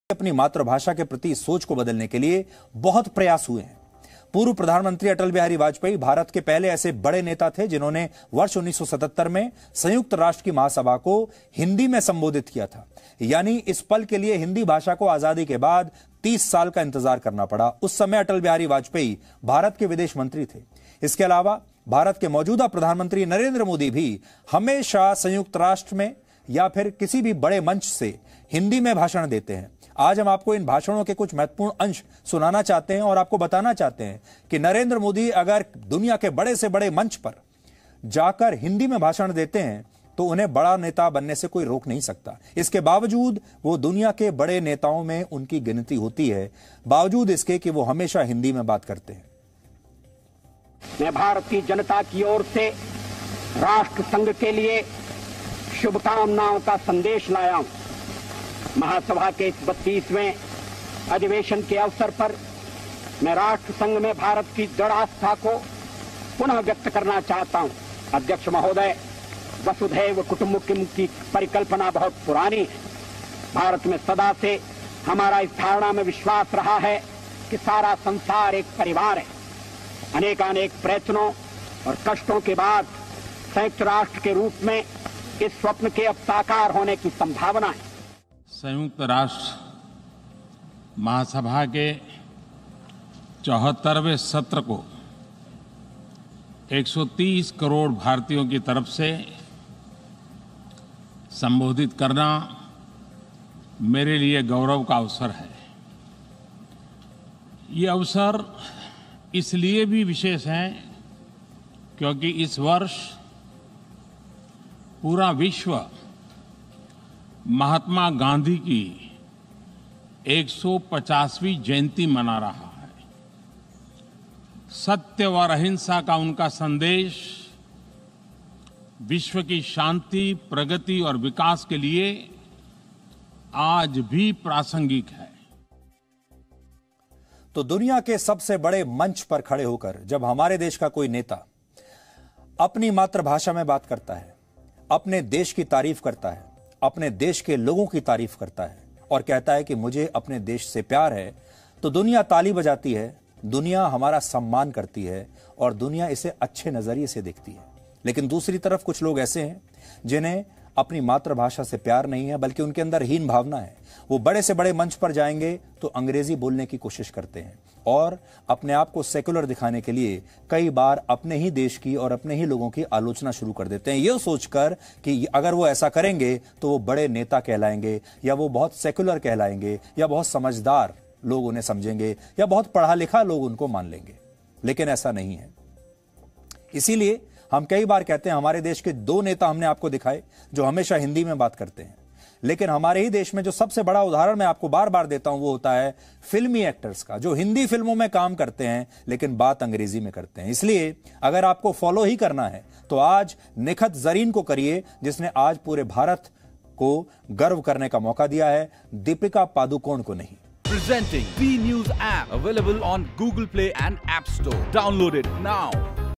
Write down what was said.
अपनी मातृभाषा के प्रति सोच को बदलने के लिए बहुत प्रयास हुए हैं। पूर्व प्रधानमंत्री अटल बिहारी वाजपेयी भारत के पहले ऐसे बड़े नेता थे जिन्होंने वर्ष 1977 में संयुक्त राष्ट्र की महासभा को हिंदी में संबोधित किया था। यानी इस पल के लिए हिंदी भाषा को आजादी के बाद 30 साल का इंतजार करना पड़ा। उस समय अटल बिहारी वाजपेयी भारत के विदेश मंत्री थे। इसके अलावा भारत के मौजूदा प्रधानमंत्री नरेंद्र मोदी भी हमेशा संयुक्त राष्ट्र में या फिर किसी भी बड़े मंच से हिंदी में भाषण देते हैं। आज हम आपको इन भाषणों के कुछ महत्वपूर्ण अंश सुनाना चाहते हैं और आपको बताना चाहते हैं कि नरेंद्र मोदी अगर दुनिया के बड़े से बड़े मंच पर जाकर हिंदी में भाषण देते हैं तो उन्हें बड़ा नेता बनने से कोई रोक नहीं सकता। इसके बावजूद वो दुनिया के बड़े नेताओं में उनकी गिनती होती है, बावजूद इसके कि वो हमेशा हिंदी में बात करते हैं। मैं भारतीय जनता की ओर से राष्ट्र संघ के लिए शुभकामनाओं का संदेश लाया हूं। महासभा के 32वें अधिवेशन के अवसर पर मैं राष्ट्र संघ में भारत की दृढ़ आस्था को पुनः व्यक्त करना चाहता हूं। अध्यक्ष महोदय, वसुधैव कुटुंबकम की परिकल्पना बहुत पुरानी है। भारत में सदा से हमारा इस धारणा में विश्वास रहा है कि सारा संसार एक परिवार है। अनेकानेक प्रयत्नों और कष्टों के बाद संयुक्त राष्ट्र के रूप में इस स्वप्न के अब साकार होने की संभावना है। संयुक्त राष्ट्र महासभा के 74वें सत्र को 130 करोड़ भारतीयों की तरफ से संबोधित करना मेरे लिए गौरव का अवसर है। ये अवसर इसलिए भी विशेष है क्योंकि इस वर्ष पूरा विश्व महात्मा गांधी की 150वीं जयंती मना रहा है। सत्य और अहिंसा का उनका संदेश विश्व की शांति, प्रगति और विकास के लिए आज भी प्रासंगिक है। तो दुनिया के सबसे बड़े मंच पर खड़े होकर जब हमारे देश का कोई नेता अपनी मातृभाषा में बात करता है, अपने देश की तारीफ करता है, अपने देश के लोगों की तारीफ करता है और कहता है कि मुझे अपने देश से प्यार है, तो दुनिया ताली बजाती है, दुनिया हमारा सम्मान करती है और दुनिया इसे अच्छे नजरिए से देखती है। लेकिन दूसरी तरफ कुछ लोग ऐसे हैं जिन्हें अपनी मातृभाषा से प्यार नहीं है, बल्कि उनके अंदर हीन भावना है। वो बड़े से बड़े मंच पर जाएंगे तो अंग्रेजी बोलने की कोशिश करते हैं और अपने आप को सेकुलर दिखाने के लिए कई बार अपने ही देश की और अपने ही लोगों की आलोचना शुरू कर देते हैं, ये सोचकर कि अगर वो ऐसा करेंगे तो वो बड़े नेता कहलाएंगे या वो बहुत सेकुलर कहलाएंगे या बहुत समझदार लोग उन्हें समझेंगे या बहुत पढ़ा लिखा लोग उनको मान लेंगे। लेकिन ऐसा नहीं है। इसीलिए हम कई बार कहते हैं, हमारे देश के 2 नेता हमने आपको दिखाए जो हमेशा हिंदी में बात करते हैं, लेकिन हमारे ही देश में जो सबसे बड़ा उदाहरण मैं आपको बार बार देता हूं वो होता है फिल्मी एक्टर्स का, जो हिंदी फिल्मों में काम करते हैं लेकिन बात अंग्रेजी में करते हैं। इसलिए अगर आपको फॉलो ही करना है तो आज निखत जरीन को करिए, जिसने आज पूरे भारत को गर्व करने का मौका दिया है, दीपिका पादुकोण को नहीं। Presenting B News app available on Google Play and App Store. Download it now.